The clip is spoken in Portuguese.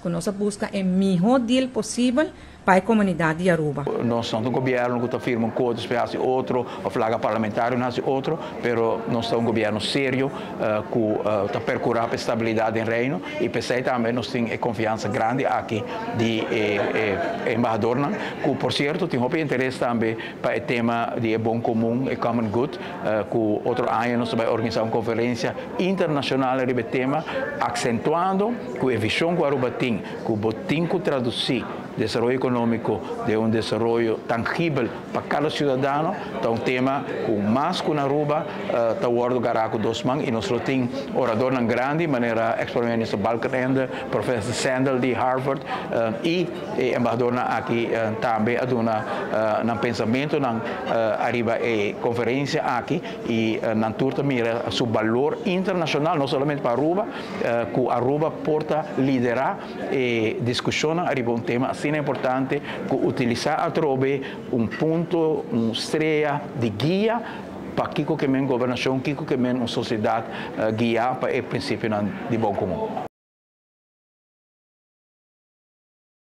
que nós busca o melhor deal possível para a comunidade de Aruba. Nós somos um governo que está firmando coisas para outro, a flaga parlamentar nasce outro, mas nós somos um governo sério que está procurando a estabilidade no reino e pensei também nós temos confiança grande aqui de embaixador, que por certo tem muito interesse também para o tema de bom comum e common good, que outro ano nós vamos organizar uma conferência internacional sobre o tema, acentuando que a visão que Aruba tem, que o tem que traduzir desarrollo econômico de um desenvolvimento tangível para cada cidadão, é um tema com mais que na Aruba, está o ordo garaco dos mãos e nós temos orador na grande maneira, ex-primeiro-ministro Balkenende, professor Sandel de Harvard e embaixador aqui também a pensamento na arriba a conferência aqui e na turta mira seu valor internacional, não somente para Aruba, que Aruba porta liderar e discussão arriba um tema assim importante que utilizar a trove ponto, estreia de guia para que a governação, que a sociedade guiar para o princípio de bom comum.